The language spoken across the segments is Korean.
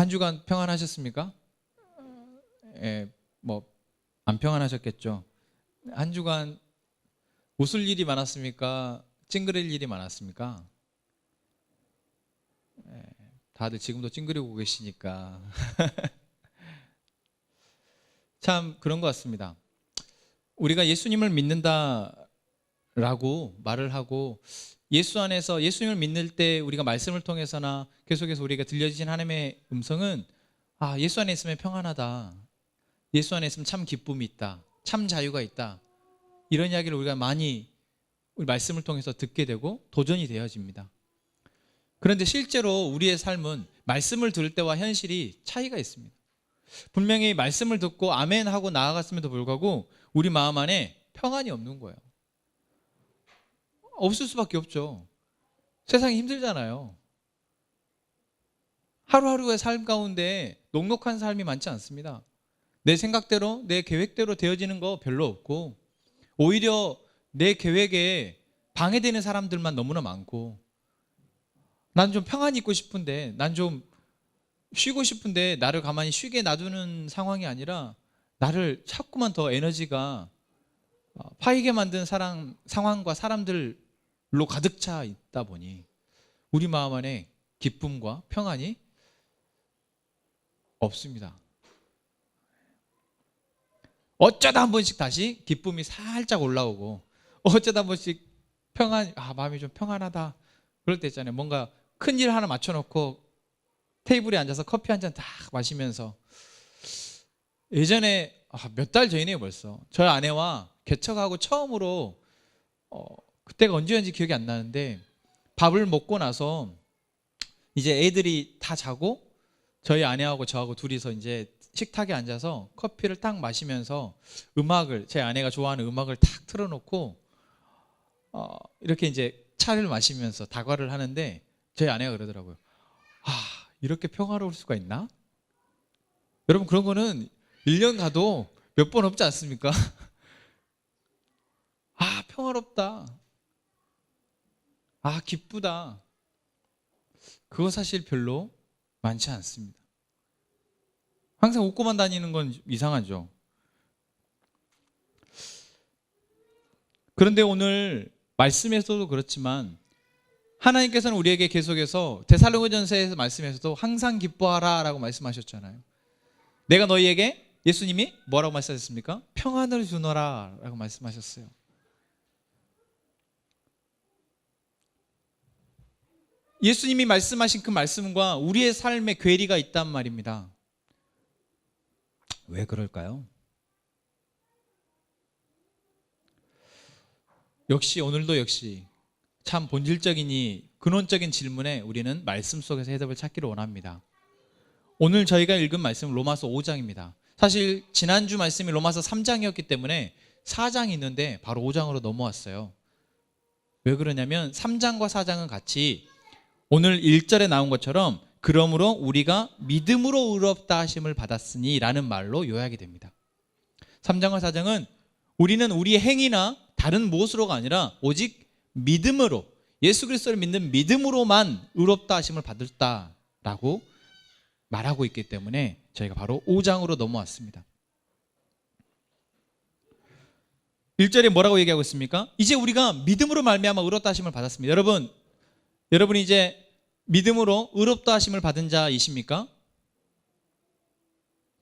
한 주간 평안하셨습니까? 예, 뭐 안 평안하셨겠죠. 한 주간 웃을 일이 많았습니까? 찡그릴 일이 많았습니까? 예, 다들 지금도 찡그리고 계시니까 참 그런 것 같습니다. 우리가 예수님을 믿는다라고 말을 하고 예수 안에서 예수님을 믿는 때 우리가 말씀을 통해서나 계속해서 우리가 들려지신 하나님의 음성은 예수 안에 있으면 평안하다, 예수 안에 있으면 참 기쁨이 있다, 참 자유가 있다, 이런 이야기를 우리가 많이 우리 말씀을 통해서 듣게 되고 도전이 되어집니다. 그런데 실제로 우리의 삶은 말씀을 들을 때와 현실이 차이가 있습니다. 분명히 말씀을 듣고 아멘 하고 나아갔음에도 불구하고 우리 마음 안에 평안이 없는 거예요. 없을 수밖에 없죠. 세상이 힘들잖아요. 하루하루의 삶 가운데 녹록한 삶이 많지 않습니다. 내 생각대로 내 계획대로 되어지는 거 별로 없고 오히려 내 계획에 방해되는 사람들만 너무나 많고, 난 좀 평안히 있고 싶은데, 난 좀 쉬고 싶은데 나를 가만히 쉬게 놔두는 상황이 아니라 나를 자꾸만 더 에너지가 파이게 만든 상황과 사람들로 가득 차 있다 보니 우리 마음 안에 기쁨과 평안이 없습니다. 어쩌다 한 번씩 다시 기쁨이 살짝 올라오고, 어쩌다 한 번씩 마음이 좀 평안하다 그럴 때 있잖아요. 뭔가 큰일 하나 맞춰놓고 테이블에 앉아서 커피 한 잔 딱 마시면서, 예전에 몇 달 전이네요 벌써, 저희 아내와 개척하고 처음으로 그때가 언제였는지 기억이 안 나는데, 밥을 먹고 나서 이제 애들이 다 자고 저희 아내하고 저하고 둘이서 이제 식탁에 앉아서 커피를 딱 마시면서 제 아내가 좋아하는 음악을 딱 틀어놓고 이렇게 이제 차를 마시면서 다과를 하는데, 저희 아내가 그러더라고요. 이렇게 평화로울 수가 있나? 여러분, 그런 거는 1년 가도 몇 번 없지 않습니까? 평화롭다, 기쁘다, 그거 사실 별로 많지 않습니다. 항상 웃고만 다니는 건 이상하죠. 그런데 오늘 말씀에서도 그렇지만 하나님께서는 우리에게 계속해서 데살로니가전서에서 말씀에서도 항상 기뻐하라 라고 말씀하셨잖아요. 내가 너희에게, 예수님이 뭐라고 말씀하셨습니까? 평안을 주노라 라고 말씀하셨어요. 예수님이 말씀하신 그 말씀과 우리의 삶에 괴리가 있단 말입니다. 왜 그럴까요? 오늘도 참 본질적이니 근원적인 질문에 우리는 말씀 속에서 해답을 찾기를 원합니다. 오늘 저희가 읽은 말씀은 로마서 5장입니다. 사실 지난주 말씀이 로마서 3장이었기 때문에 4장이 있는데 바로 5장으로 넘어왔어요. 왜 그러냐면 3장과 4장은 같이 오늘 1절에 나온 것처럼 그러므로 우리가 믿음으로 의롭다 하심을 받았으니 라는 말로 요약이 됩니다. 3장과 4장은 우리는 우리의 행위나 다른 무엇으로가 아니라 오직 믿음으로, 예수 그리스도를 믿는 믿음으로만 의롭다 하심을 받았다라고 말하고 있기 때문에 저희가 바로 5장으로 넘어왔습니다. 1절에 뭐라고 얘기하고 있습니까? 이제 우리가 믿음으로 말미암아 의롭다 하심을 받았습니다. 여러분이 이제 믿음으로 의롭다 하심을 받은 자이십니까?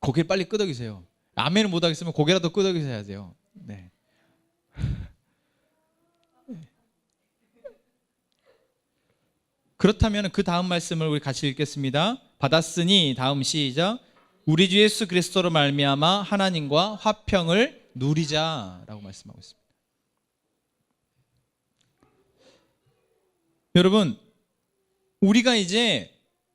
고개를 빨리 끄덕이세요. 아멘을 못하겠으면 고개라도 끄덕이셔야 돼요. 네. 그렇다면 그 다음 말씀을 우리 같이 읽겠습니다. 받았으니, 다음 시작, 우리 주 예수 그리스도로 말미암아 하나님과 화평을 누리자라고 말씀하고 있습니다. 여러분, 우리가 이제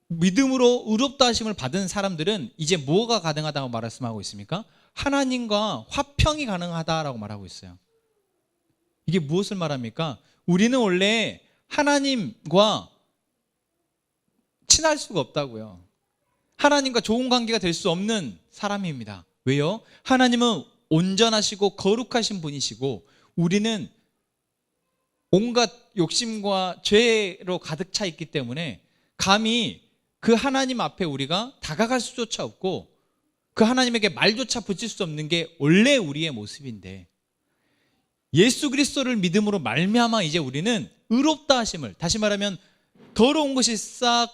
믿음으로 의롭다 하심을 받은 사람들은 이제 뭐가 가능하다고 말씀하고 있습니까? 하나님과 화평이 가능하다라고 말하고 있어요. 이게 무엇을 말합니까? 우리는 원래 하나님과 친할 수가 없다고요. 하나님과 좋은 관계가 될 수 없는 사람입니다. 왜요? 하나님은 온전하시고 거룩하신 분이시고 우리는 온갖 욕심과 죄로 가득 차 있기 때문에 감히 그 하나님 앞에 우리가 다가갈 수조차 없고 그 하나님에게 말조차 붙일 수 없는 게 원래 우리의 모습인데, 예수 그리스도를 믿음으로 말미암아 이제 우리는 의롭다 하심을, 다시 말하면 더러운 것이 싹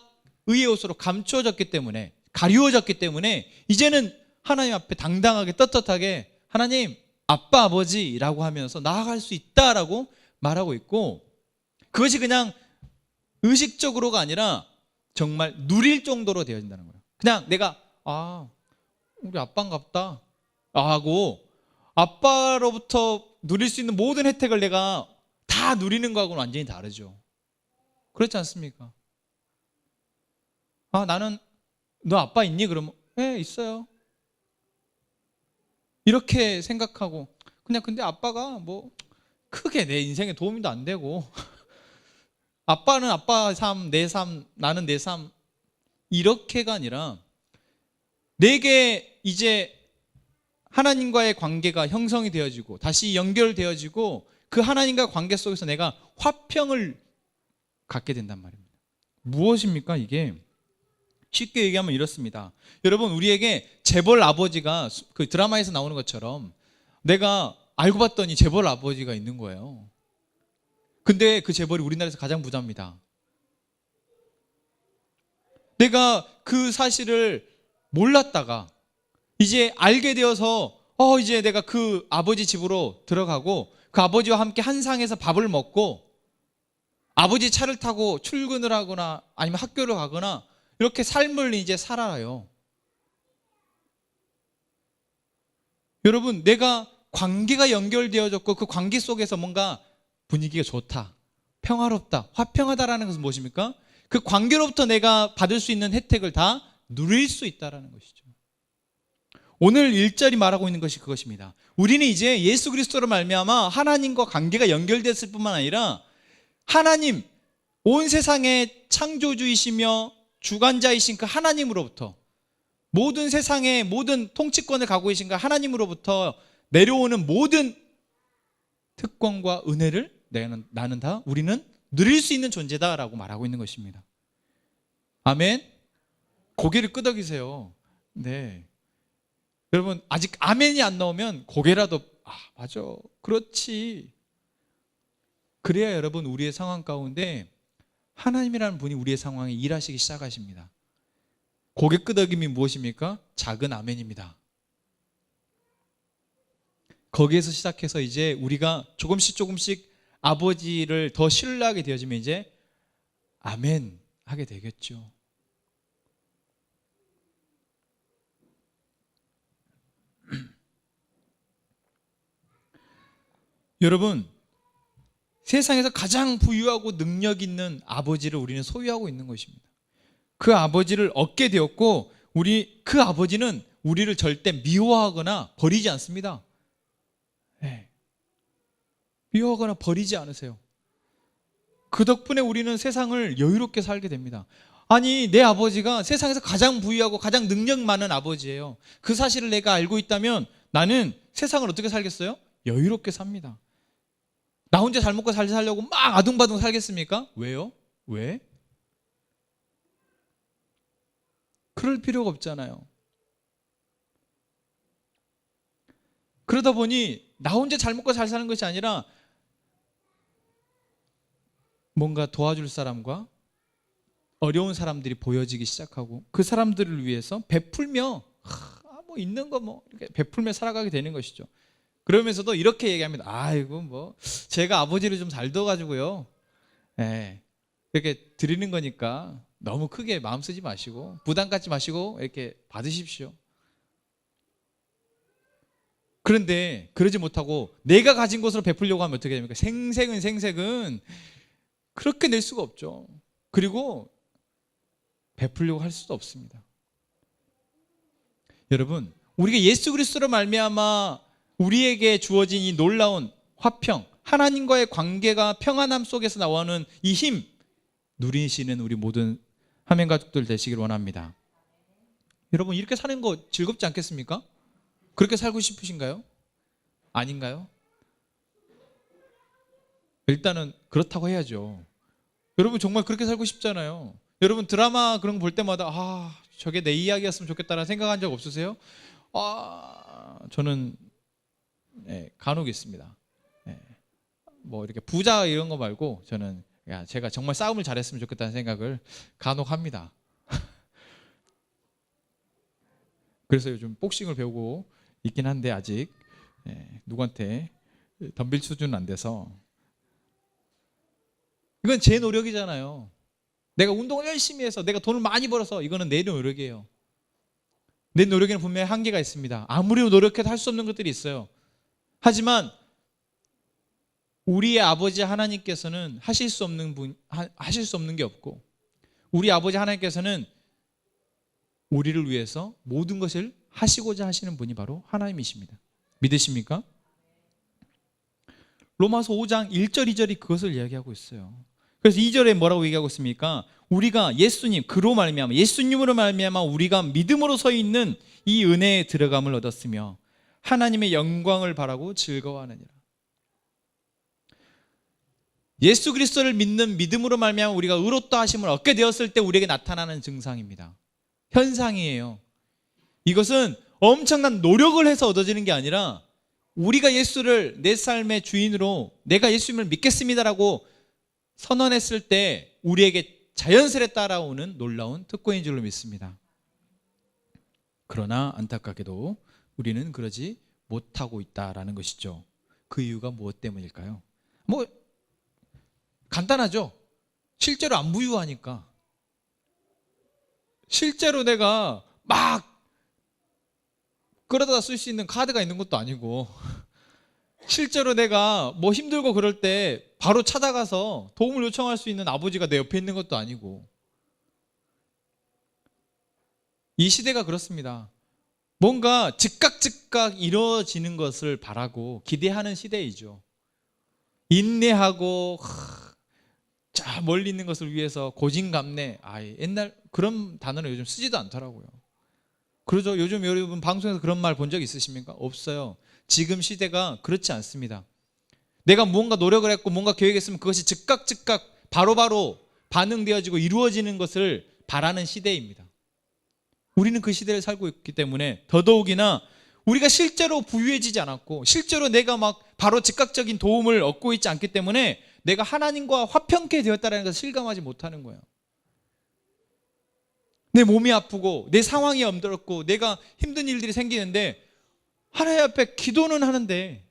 의의 옷으로 감추어졌기 때문에, 가리워졌기 때문에 이제는 하나님 앞에 당당하게 떳떳하게 하나님, 아빠, 아버지라고 하면서 나아갈 수 있다라고 말하고 있고, 그것이 그냥 의식적으로가 아니라 정말 누릴 정도로 되어진다는 거예요. 그냥 내가 우리 아빠인갑다 하고 아빠로부터 누릴 수 있는 모든 혜택을 내가 다 누리는 거하고는 완전히 다르죠. 그렇지 않습니까? 나는 너 아빠 있니? 그러면 네, 있어요. 이렇게 생각하고 그냥 근데 아빠가 뭐 크게 내 인생에 도움도 안 되고 아빠는 아빠 삶, 내 삶, 나는 내 삶, 이렇게가 아니라 내게 이제 하나님과의 관계가 형성이 되어지고 다시 연결되어지고 그 하나님과 관계 속에서 내가 화평을 갖게 된단 말입니다. 무엇입니까 이게? 쉽게 얘기하면 이렇습니다. 여러분, 우리에게 재벌 아버지가 그 드라마에서 나오는 것처럼 내가 알고 봤더니 재벌 아버지가 있는 거예요. 근데 그 재벌이 우리나라에서 가장 부자입니다. 내가 그 사실을 몰랐다가 이제 알게 되어서 이제 내가 그 아버지 집으로 들어가고 그 아버지와 함께 한 상에서 밥을 먹고 아버지 차를 타고 출근을 하거나 아니면 학교를 가거나 이렇게 삶을 이제 살아요. 여러분, 내가 관계가 연결되어졌고 그 관계 속에서 뭔가 분위기가 좋다, 평화롭다, 화평하다라는 것은 무엇입니까? 그 관계로부터 내가 받을 수 있는 혜택을 다 누릴 수 있다라는 것이죠. 오늘 1절이 말하고 있는 것이 그것입니다. 우리는 이제 예수 그리스도로 말미암아 하나님과 관계가 연결됐을 뿐만 아니라 하나님, 온 세상의 창조주이시며 주관자이신 그 하나님으로부터, 모든 세상의 모든 통치권을 갖고 계신 그 하나님으로부터 내려오는 모든 특권과 은혜를 나는 다, 우리는 누릴 수 있는 존재다라고 말하고 있는 것입니다. 아멘. 고개를 끄덕이세요. 네. 여러분, 아직 아멘이 안 나오면 고개라도 맞아, 그렇지. 그래야 여러분, 우리의 상황 가운데 하나님이라는 분이 우리의 상황에 일하시기 시작하십니다. 고개 끄덕임이 무엇입니까? 작은 아멘입니다. 거기에서 시작해서 이제 우리가 조금씩 아버지를 더 신뢰하게 되어지면 이제 아멘 하게 되겠죠. 여러분, 세상에서 가장 부유하고 능력 있는 아버지를 우리는 소유하고 있는 것입니다. 그 아버지를 얻게 되었고 그 아버지는 우리를 절대 미워하거나 버리지 않습니다. 네. 미워하거나 버리지 않으세요. 그 덕분에 우리는 세상을 여유롭게 살게 됩니다. 아니, 내 아버지가 세상에서 가장 부유하고 가장 능력 많은 아버지예요. 그 사실을 내가 알고 있다면 나는 세상을 어떻게 살겠어요? 여유롭게 삽니다. 나 혼자 잘 먹고 잘 살려고 막 아둥바둥 살겠습니까? 왜요? 왜? 그럴 필요가 없잖아요. 그러다 보니 나 혼자 잘 먹고 잘 사는 것이 아니라 뭔가 도와줄 사람과 어려운 사람들이 보여지기 시작하고 그 사람들을 위해서 베풀며 뭐 있는 거 뭐 이렇게 베풀며 살아가게 되는 것이죠. 그러면서도 이렇게 얘기합니다. 아이고 뭐 제가 아버지를 좀 잘 둬가지고요. 네, 이렇게 드리는 거니까 너무 크게 마음 쓰지 마시고 부담 갖지 마시고 이렇게 받으십시오. 그런데 그러지 못하고 내가 가진 것으로 베풀려고 하면 어떻게 됩니까? 생색은 그렇게 낼 수가 없죠. 그리고 베풀려고 할 수도 없습니다. 여러분, 우리가 예수 그리스도로 말미암아 우리에게 주어진 이 놀라운 화평, 하나님과의 관계가 평안함 속에서 나오는 이 힘 누리시는 우리 모든 화면 가족들 되시길 원합니다. 여러분, 이렇게 사는 거 즐겁지 않겠습니까? 그렇게 살고 싶으신가요? 아닌가요? 일단은 그렇다고 해야죠. 여러분, 정말 그렇게 살고 싶잖아요. 여러분 드라마 그런 거 볼 때마다 저게 내 이야기였으면 좋겠다라는 생각한 적 없으세요? 저는 간혹 있습니다. 뭐 이렇게 부자 이런 거 말고 저는 제가 정말 싸움을 잘했으면 좋겠다는 생각을 간혹 합니다. 그래서 요즘 복싱을 배우고 있긴 한데 아직 누구한테 덤빌 수준은 안 돼서. 이건 제 노력이잖아요. 내가 운동을 열심히 해서 내가 돈을 많이 벌어서 이거는 내 노력이에요. 내 노력에는 분명히 한계가 있습니다. 아무리 노력해도 할 수 없는 것들이 있어요. 하지만 우리의 아버지 하나님께서는 하실 수 없는 게 없고, 우리 아버지 하나님께서는 우리를 위해서 모든 것을 하시고자 하시는 분이 바로 하나님이십니다. 믿으십니까? 로마서 5장 1절 2절이 그것을 이야기하고 있어요. 그래서 2절에 뭐라고 얘기하고 있습니까? 우리가 그로 말미암아 예수님으로 말미암아 우리가 믿음으로 서 있는 이 은혜에 들어감을 얻었으며 하나님의 영광을 바라고 즐거워하느니라. 예수 그리스도를 믿는 믿음으로 말미암아 우리가 의롭다 하심을 얻게 되었을 때 우리에게 나타나는 증상입니다. 현상이에요. 이것은 엄청난 노력을 해서 얻어지는 게 아니라 우리가 예수를 내 삶의 주인으로 내가 예수님을 믿겠습니다라고 선언했을 때 우리에게 자연스레 따라오는 놀라운 특권인 줄로 믿습니다. 그러나 안타깝게도 우리는 그러지 못하고 있다라는 것이죠. 그 이유가 무엇 때문일까요? 간단하죠. 실제로 안 부유하니까. 실제로 내가 막 끌어다 쓸 수 있는 카드가 있는 것도 아니고, 실제로 내가 뭐 힘들고 그럴 때 바로 찾아가서 도움을 요청할 수 있는 아버지가 내 옆에 있는 것도 아니고. 이 시대가 그렇습니다. 뭔가 즉각 이루어지는 것을 바라고 기대하는 시대이죠. 인내하고 저 멀리 있는 것을 위해서 고진감래, 옛날 그런 단어는 요즘 쓰지도 않더라고요. 그러죠. 요즘 여러분 방송에서 그런 말 본 적 있으십니까? 없어요. 지금 시대가 그렇지 않습니다. 내가 무언가 노력을 했고 뭔가 계획했으면 그것이 즉각 바로바로 반응되어지고 이루어지는 것을 바라는 시대입니다. 우리는 그 시대를 살고 있기 때문에 더더욱이나 우리가 실제로 부유해지지 않았고 실제로 내가 막 바로 즉각적인 도움을 얻고 있지 않기 때문에 내가 하나님과 화평케 되었다는 것을 실감하지 못하는 거예요. 내 몸이 아프고 내 상황이 힘들었고 내가 힘든 일들이 생기는데 하나님 앞에 기도는 하는데,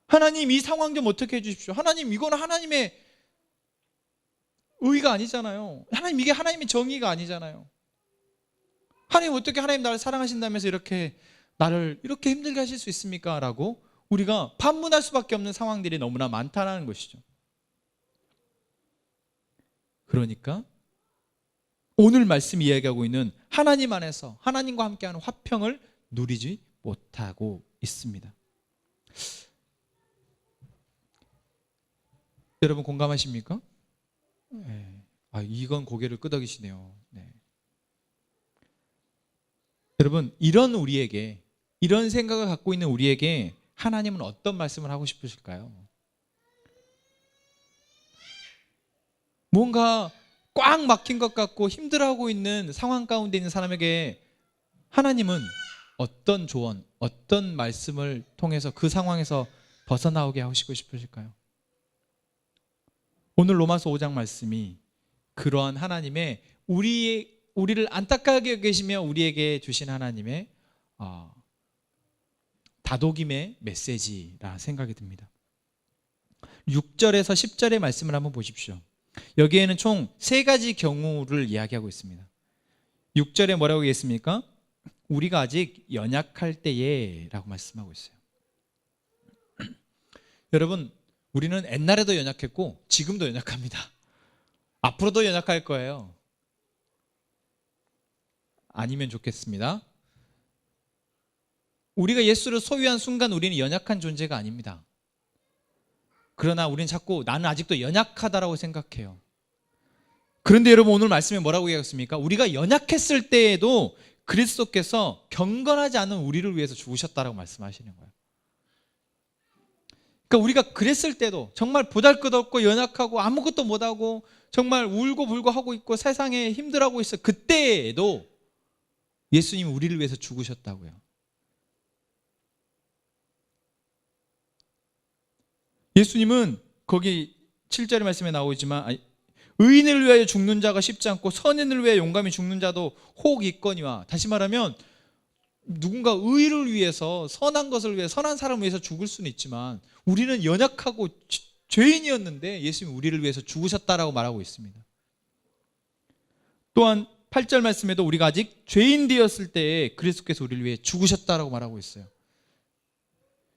하나님 이 상황 좀 어떻게 해주십시오. 하나님 이거는 하나님의 의가 아니잖아요. 하나님 이게 하나님의 정의가 아니잖아요. 하나님 어떻게 하나님 나를 사랑하신다면서 이렇게 나를 이렇게 힘들게 하실 수 있습니까? 라고 우리가 반문할 수밖에 없는 상황들이 너무나 많다는 것이죠. 그러니까 오늘 말씀 이야기하고 있는 하나님 안에서 하나님과 함께하는 화평을 누리지 못하고 있습니다. 여러분 공감하십니까? 네. 이건 고개를 끄덕이시네요. 네. 여러분 이런 생각을 갖고 있는 우리에게 하나님은 어떤 말씀을 하고 싶으실까요? 뭔가 꽉 막힌 것 같고 힘들어하고 있는 상황 가운데 있는 사람에게 하나님은 어떤 조언, 어떤 말씀을 통해서 그 상황에서 벗어나오게 하시고 싶으실까요? 오늘 로마서 5장 말씀이 그러한 하나님의 우리를 안타까게 계시며 우리에게 주신 하나님의 다독임의 메시지라 생각이 듭니다. 6절에서 10절의 말씀을 한번 보십시오. 여기에는 총 3가지 경우를 이야기하고 있습니다. 6절에 뭐라고 얘기했습니까? 우리가 아직 연약할 때에 라고 말씀하고 있어요. 여러분 우리는 옛날에도 연약했고 지금도 연약합니다. 앞으로도 연약할 거예요. 아니면 좋겠습니다. 우리가 예수를 소유한 순간 우리는 연약한 존재가 아닙니다. 그러나 우리는 자꾸 나는 아직도 연약하다라고 생각해요. 그런데 여러분 오늘 말씀에 뭐라고 얘기했습니까? 우리가 연약했을 때에도 그리스도께서 경건하지 않은 우리를 위해서 죽으셨다라고 말씀하시는 거예요. 그러니까 우리가 그랬을 때도 정말 보잘것없고 연약하고 아무것도 못하고 정말 울고불고 하고 있고 세상에 힘들어하고 있어. 그때에도 예수님이 우리를 위해서 죽으셨다고요. 예수님은 거기 7절의 말씀에 나오지만 의인을 위하여 죽는 자가 쉽지 않고 선인을 위하여 용감히 죽는 자도 혹 있거니와. 다시 말하면 누군가 의를 위해서 선한 것을 위해 선한 사람을 위해서 죽을 수는 있지만 우리는 연약하고 죄인이었는데 예수님이 우리를 위해서 죽으셨다라고 말하고 있습니다. 또한 8절 말씀에도 우리가 아직 죄인 되었을 때에 그리스도께서 우리를 위해 죽으셨다라고 말하고 있어요.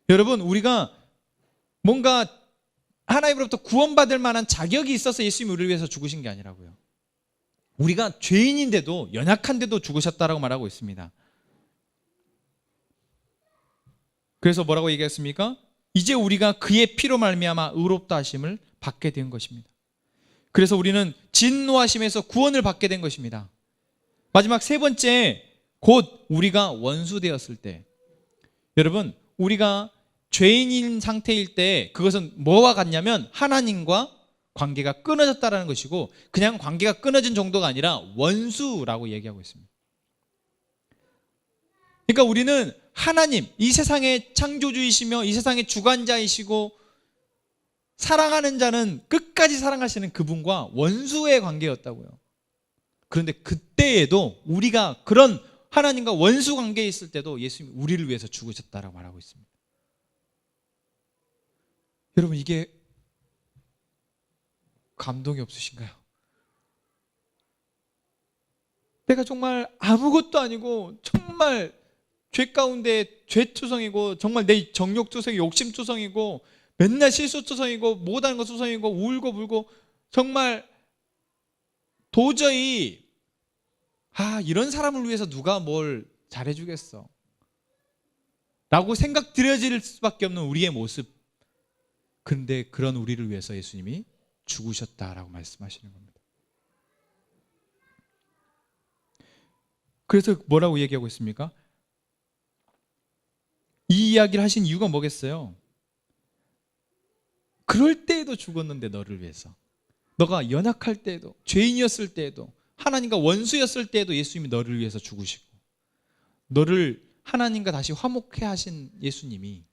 여러분, 우리가 뭔가 하나님으로부터 구원받을 만한 자격이 있어서 예수님이 우리를 위해서 죽으신 게 아니라고요. 우리가 죄인인데도 연약한데도 죽으셨다라고 말하고 있습니다. 그래서 뭐라고 얘기했습니까? 이제 우리가 그의 피로 말미암아 의롭다 하심을 받게 된 것입니다. 그래서 우리는 진노하심에서 구원을 받게 된 것입니다. 마지막 세 번째, 곧 우리가 원수 되었을 때. 여러분, 우리가 죄인인 상태일 때 그것은 뭐와 같냐면 하나님과 관계가 끊어졌다는 것이고, 그냥 관계가 끊어진 정도가 아니라 원수라고 얘기하고 있습니다. 그러니까 우리는 하나님, 이 세상의 창조주이시며 이 세상의 주관자이시고 사랑하는 자는 끝까지 사랑하시는 그분과 원수의 관계였다고요. 그런데 그때에도 우리가 그런 하나님과 원수 관계에 있을 때도 예수님이 우리를 위해서 죽으셨다라고 말하고 있습니다. 여러분, 이게 감동이 없으신가요? 내가 정말 아무것도 아니고 정말 죄 가운데 죄투성이고 정말 내 정욕투성이고 욕심투성이고 맨날 실수투성이고 못하는 거 투성이고 울고불고 정말 도저히 이런 사람을 위해서 누가 뭘 잘해주겠어 라고 생각 들여질 수밖에 없는 우리의 모습. 그런데 그런 우리를 위해서 예수님이 죽으셨다라고 말씀하시는 겁니다. 그래서 뭐라고 얘기하고 있습니까? 이 이야기를 하신 이유가 뭐겠어요? 그럴 때에도 죽었는데 너를 위해서, 너가 연약할 때에도, 죄인이었을 때에도, 하나님과 원수였을 때에도 예수님이 너를 위해서 죽으시고 너를 하나님과 다시 화목해 하신 예수님이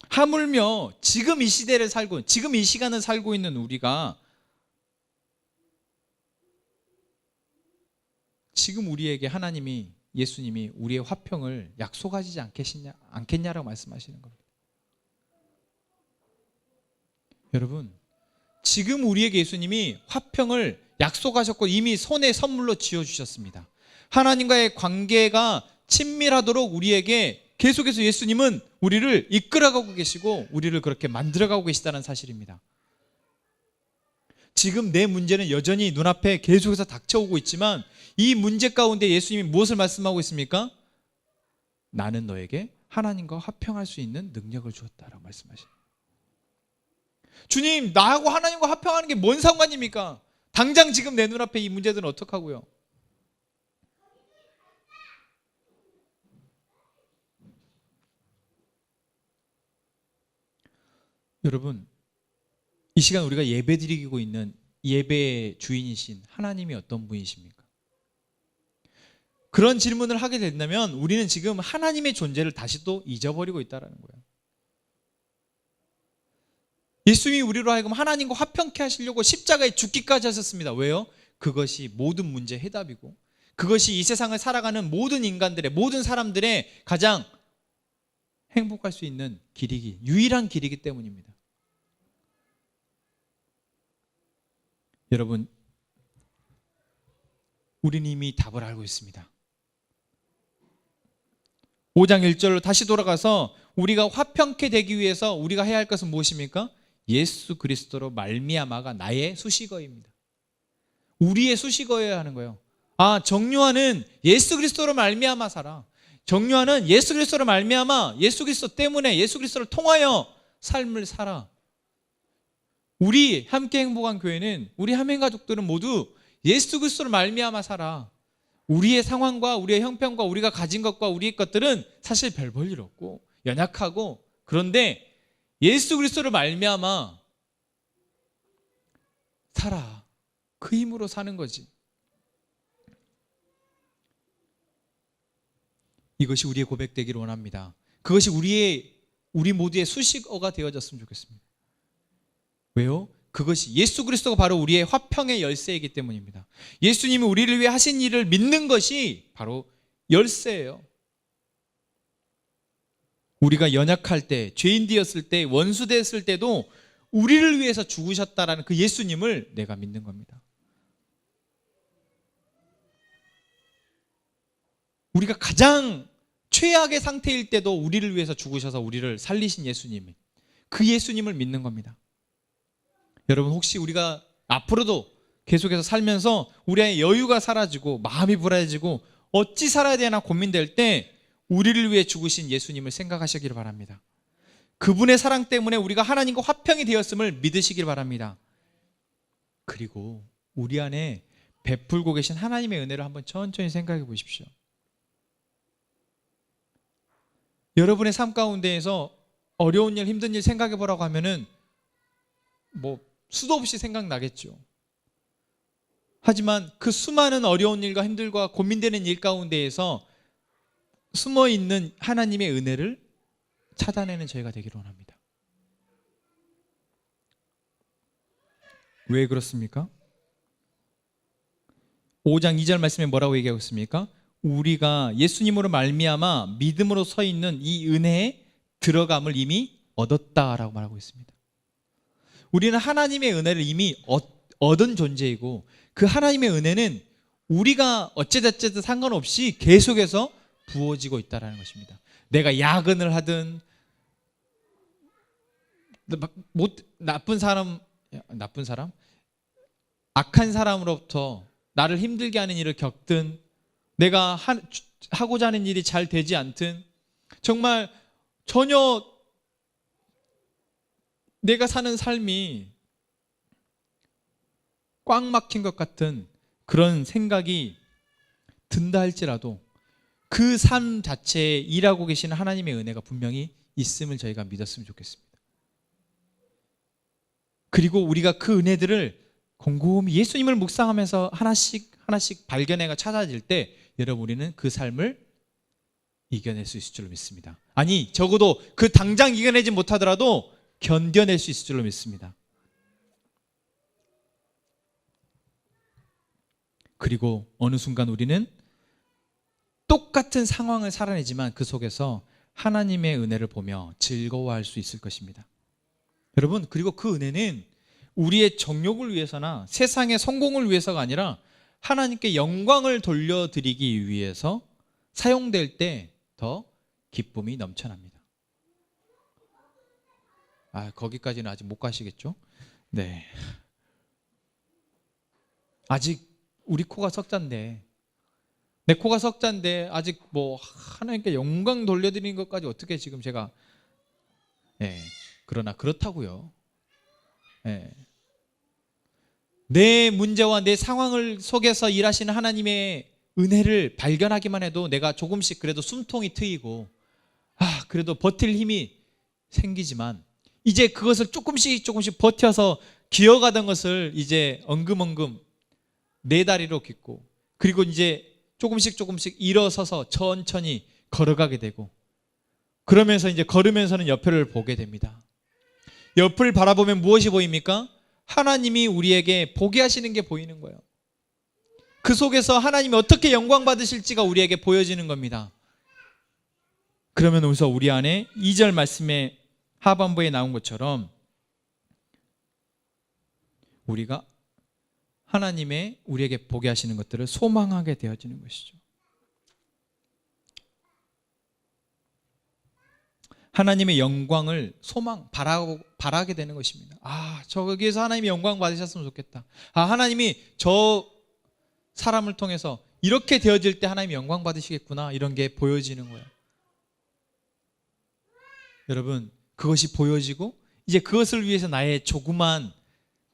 하물며 지금 이 시대를 살고 지금 이 시간을 살고 있는 우리가 지금 우리에게 하나님이, 예수님이 우리의 화평을 약속하시지 않겠냐라고 말씀하시는 겁니다. 여러분, 지금 우리에게 예수님이 화평을 약속하셨고 이미 손에 선물로 쥐어주셨습니다. 하나님과의 관계가 친밀하도록 우리에게 계속해서 예수님은 우리를 이끌어가고 계시고 우리를 그렇게 만들어가고 계시다는 사실입니다. 지금 내 문제는 여전히 눈앞에 계속해서 닥쳐오고 있지만 이 문제 가운데 예수님이 무엇을 말씀하고 있습니까? 나는 너에게 하나님과 화평할 수 있는 능력을 주었다라고 말씀하십니다. 주님, 나하고 하나님과 화평하는 게 뭔 상관입니까? 당장 지금 내 눈앞에 이 문제들은 어떡하고요? 여러분, 이 시간 우리가 예배드리고 있는 예배의 주인이신 하나님이 어떤 분이십니까? 그런 질문을 하게 된다면 우리는 지금 하나님의 존재를 다시 또 잊어버리고 있다는 거예요. 예수님이 우리로 하여금 하나님과 화평케 하시려고 십자가에 죽기까지 하셨습니다. 왜요? 그것이 모든 문제의 해답이고 그것이 이 세상을 살아가는 모든 인간들의, 모든 사람들의 가장 행복할 수 있는 길이기, 유일한 길이기 때문입니다. 여러분, 우리는 이미 답을 알고 있습니다. 5장 1절로 다시 돌아가서 우리가 화평케 되기 위해서 우리가 해야 할 것은 무엇입니까? 예수 그리스도로 말미암아가 나의 수식어입니다. 우리의 수식어여야 하는 거예요. 정요한은 예수 그리스도로 말미암아 살아. 정요한은 예수 그리스도로 말미암아, 예수 그리스도 때문에, 예수 그리스도를 통하여 삶을 살아. 우리 함께 행복한 교회는, 우리 함행 가족들은 모두 예수 그리스도로 말미암아 살아. 우리의 상황과 우리의 형편과 우리가 가진 것과 우리의 것들은 사실 별 볼 일 없고 연약하고, 그런데 예수 그리스도를 말미암아 살아. 그 힘으로 사는 거지. 이것이 우리의 고백되기를 원합니다. 그것이 우리 모두의 수식어가 되어졌으면 좋겠습니다. 왜요? 그것이 예수 그리스도가 바로 우리의 화평의 열쇠이기 때문입니다. 예수님이 우리를 위해 하신 일을 믿는 것이 바로 열쇠예요. 우리가 연약할 때, 죄인 되었을 때, 원수 되었을 때도 우리를 위해서 죽으셨다라는 그 예수님을 내가 믿는 겁니다. 우리가 가장 최악의 상태일 때도 우리를 위해서 죽으셔서 우리를 살리신 예수님, 그 예수님을 믿는 겁니다. 여러분, 혹시 우리가 앞으로도 계속해서 살면서 우리의 여유가 사라지고 마음이 불안해지고 어찌 살아야 되나 고민될 때 우리를 위해 죽으신 예수님을 생각하시길 바랍니다. 그분의 사랑 때문에 우리가 하나님과 화평이 되었음을 믿으시길 바랍니다. 그리고 우리 안에 베풀고 계신 하나님의 은혜를 한번 천천히 생각해 보십시오. 여러분의 삶 가운데에서 어려운 일, 힘든 일 생각해 보라고 하면은 수도 없이 생각나겠죠. 하지만 그 수많은 어려운 일과 힘들과 고민되는 일 가운데에서 숨어있는 하나님의 은혜를 찾아내는 저희가 되기를 원합니다. 왜 그렇습니까? 5장 2절 말씀에 뭐라고 얘기하고 있습니까? 우리가 예수님으로 말미암아 믿음으로 서 있는 이 은혜에 들어감을 이미 얻었다라고 말하고 있습니다. 우리는 하나님의 은혜를 이미 얻은 존재이고 그 하나님의 은혜는 우리가 어찌됐든 상관없이 계속해서 부어지고 있다는 것입니다. 내가 야근을 하든 나쁜 사람 악한 사람으로부터 나를 힘들게 하는 일을 겪든 내가 하고자 하는 일이 잘 되지 않든 정말 전혀 내가 사는 삶이 꽉 막힌 것 같은 그런 생각이 든다 할지라도 그 삶 자체에 일하고 계시는 하나님의 은혜가 분명히 있음을 저희가 믿었으면 좋겠습니다. 그리고 우리가 그 은혜들을 곰곰이 예수님을 묵상하면서 하나씩 발견해가 찾아질 때 여러분 우리는 그 삶을 이겨낼 수 있을 줄로 믿습니다. 아니 적어도 그 당장 이겨내지 못하더라도 견뎌낼 수 있을 줄로 믿습니다. 그리고 어느 순간 우리는 똑같은 상황을 살아내지만 그 속에서 하나님의 은혜를 보며 즐거워할 수 있을 것입니다. 여러분, 그리고 그 은혜는 우리의 정욕을 위해서나 세상의 성공을 위해서가 아니라 하나님께 영광을 돌려드리기 위해서 사용될 때 더 기쁨이 넘쳐납니다. 거기까지는 아직 못 가시겠죠? 네. 아직 우리 코가 석잔데 내 코가 석잔데 아직 하나님께 영광 돌려드리는 것까지 어떻게 지금 제가 그러나 그렇다고요. 내 문제와 내 상황을 속에서 일하시는 하나님의 은혜를 발견하기만 해도 내가 조금씩 그래도 숨통이 트이고 그래도 버틸 힘이 생기지만 이제 그것을 조금씩 버텨서 기어가던 것을 이제 엉금엉금 네 다리로 깃고 그리고 이제 조금씩 일어서서 천천히 걸어가게 되고 그러면서 이제 걸으면서는 옆을 보게 됩니다. 옆을 바라보면 무엇이 보입니까? 하나님이 우리에게 보게 하시는 게 보이는 거예요. 그 속에서 하나님이 어떻게 영광 받으실지가 우리에게 보여지는 겁니다. 그러면 우선 우리 안에 2절 말씀의 하반부에 나온 것처럼 우리가 하나님의 우리에게 보게 하시는 것들을 소망하게 되어지는 것이죠. 하나님의 영광을 바라게 되는 것입니다. 저기에서 하나님이 영광 받으셨으면 좋겠다. 하나님이 저 사람을 통해서 이렇게 되어질 때 하나님이 영광 받으시겠구나, 이런 게 보여지는 거예요. 여러분, 그것이 보여지고 이제 그것을 위해서 나의 조그만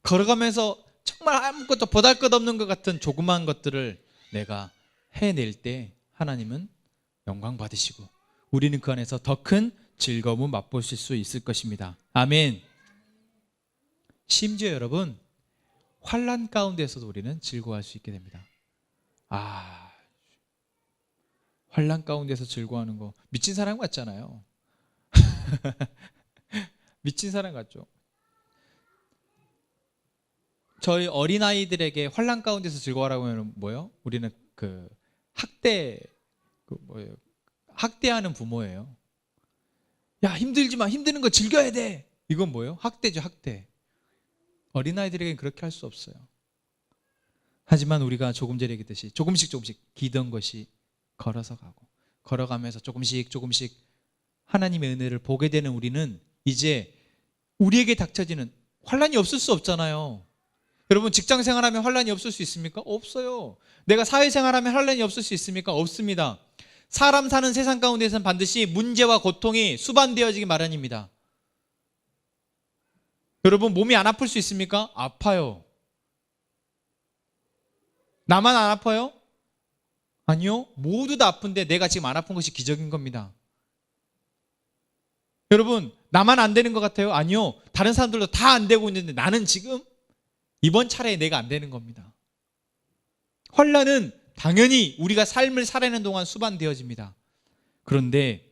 걸어가면서 정말 아무것도 보잘것없는 것 같은 조그만 것들을 내가 해낼 때 하나님은 영광 받으시고 우리는 그 안에서 더 큰 즐거움을 맛보실 수 있을 것입니다. 아멘. 심지어 여러분, 환난 가운데서도 우리는 즐거워할 수 있게 됩니다. 환난 가운데서 즐거워하는 거 미친 사람 같잖아요. 미친 사람 같죠. 저희 어린아이들에게 환난 가운데서 즐거워하라고 하면 뭐예요? 우리는 학대하는 부모예요. 야, 힘들지 마. 힘드는 거 즐겨야 돼. 이건 뭐예요? 학대죠, 학대. 어린아이들에게는 그렇게 할 수 없어요. 하지만 우리가 조금 전에 얘기했듯이 조금씩 기던 것이 걸어서 가고, 걸어가면서 조금씩 하나님의 은혜를 보게 되는 우리는 이제 우리에게 닥쳐지는 환난이 없을 수 없잖아요. 여러분, 직장 생활하면 환난이 없을 수 있습니까? 없어요. 내가 사회생활하면 환난이 없을 수 있습니까? 없습니다. 사람 사는 세상 가운데서는 반드시 문제와 고통이 수반되어지기 마련입니다. 여러분, 몸이 안 아플 수 있습니까? 아파요. 나만 안 아파요? 아니요. 모두 다 아픈데 내가 지금 안 아픈 것이 기적인 겁니다. 여러분, 나만 안 되는 것 같아요? 아니요. 다른 사람들도 다 안 되고 있는데 나는 지금 이번 차례에 내가 안 되는 겁니다. 환난은 당연히 우리가 삶을 살아내는 동안 수반되어집니다. 그런데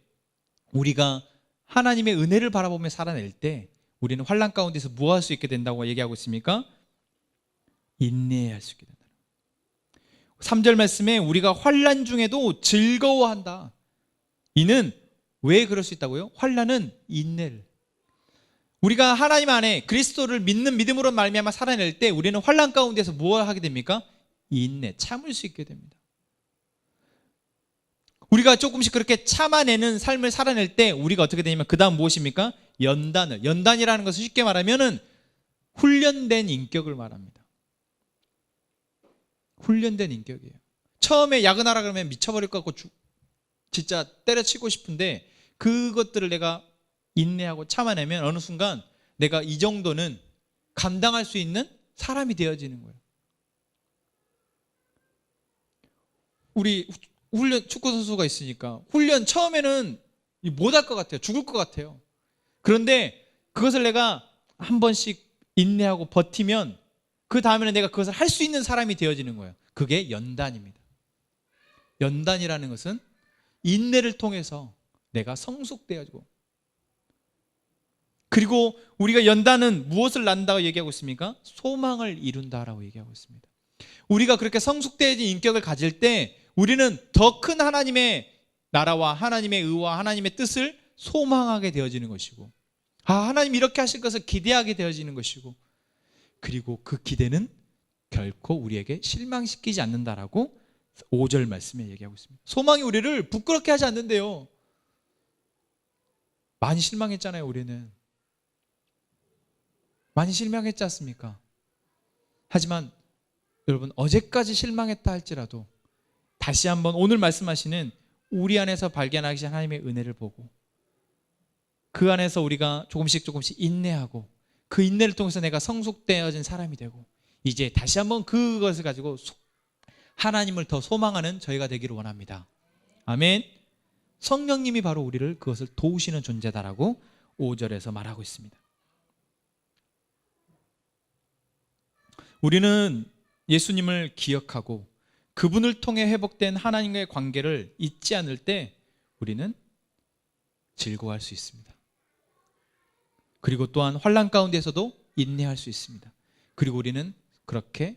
우리가 하나님의 은혜를 바라보며 살아낼 때 우리는 환난 가운데서 뭐 할 수 있게 된다고 얘기하고 있습니까? 인내할 수 있게 된다. 3절 말씀에 우리가 환난 중에도 즐거워한다. 이는 왜 그럴 수 있다고요? 환난은 인내를. 우리가 하나님 안에 그리스도를 믿는 믿음으로 말미암아 살아낼 때 우리는 환난 가운데서 무엇을 하게 됩니까? 인내, 참을 수 있게 됩니다. 우리가 조금씩 그렇게 참아내는 삶을 살아낼 때 우리가 어떻게 되냐면 그 다음 무엇입니까? 연단이라는 것을 쉽게 말하면은 훈련된 인격을 말합니다. 훈련된 인격이에요. 처음에 야근하라 그러면 미쳐버릴 것 같고 진짜 때려치고 싶은데 그것들을 내가 인내하고 참아내면 어느 순간 내가 이 정도는 감당할 수 있는 사람이 되어지는 거예요. 우리 훈련 축구 선수가 있으니까 훈련 처음에는 못할 것 같아요. 죽을 것 같아요. 그런데 그것을 내가 한 번씩 인내하고 버티면 그 다음에는 내가 그것을 할 수 있는 사람이 되어지는 거예요. 그게 연단입니다. 연단이라는 것은 인내를 통해서 내가 성숙되어지고, 그리고 우리가 연단은 무엇을 낳는다고 얘기하고 있습니까? 소망을 이룬다라고 얘기하고 있습니다. 우리가 그렇게 성숙되어진 인격을 가질 때 우리는 더 큰 하나님의 나라와 하나님의 의와 하나님의 뜻을 소망하게 되어지는 것이고, 하나님 이렇게 하실 것을 기대하게 되어지는 것이고, 그리고 그 기대는 결코 우리에게 실망시키지 않는다라고 5절 말씀에 얘기하고 있습니다. 소망이 우리를 부끄럽게 하지 않는데요. 많이 실망했잖아요. 우리는 많이 실망했지 않습니까? 하지만 여러분, 어제까지 실망했다 할지라도 다시 한번 오늘 말씀하시는 우리 안에서 발견하기 시작한 하나님의 은혜를 보고 그 안에서 우리가 조금씩 인내하고 그 인내를 통해서 내가 성숙되어진 사람이 되고 이제 다시 한번 그것을 가지고 하나님을 더 소망하는 저희가 되기를 원합니다. 아멘. 성령님이 바로 우리를 그것을 도우시는 존재다라고 5절에서 말하고 있습니다. 우리는 예수님을 기억하고 그분을 통해 회복된 하나님과의 관계를 잊지 않을 때 우리는 즐거워할 수 있습니다. 그리고 또한 환난 가운데서도 인내할 수 있습니다. 그리고 우리는 그렇게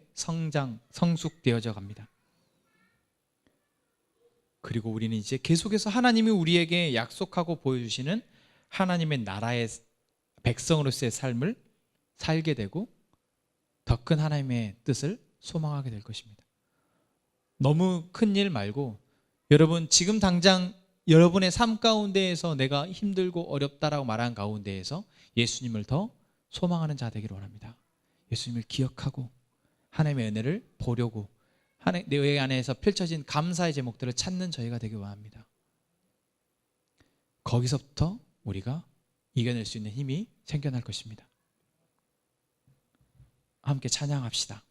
성숙되어져 갑니다. 그리고 우리는 이제 계속해서 하나님이 우리에게 약속하고 보여주시는 하나님의 나라의 백성으로서의 삶을 살게 되고 더 큰 하나님의 뜻을 소망하게 될 것입니다. 너무 큰 일 말고 여러분, 지금 당장 여러분의 삶 가운데에서 내가 힘들고 어렵다라고 말한 가운데에서 예수님을 더 소망하는 자 되기를 원합니다. 예수님을 기억하고 하나님의 은혜를 보려고 내 안에서 펼쳐진 감사의 제목들을 찾는 저희가 되길 원합니다. 거기서부터 우리가 이겨낼 수 있는 힘이 생겨날 것입니다. 함께 찬양합시다.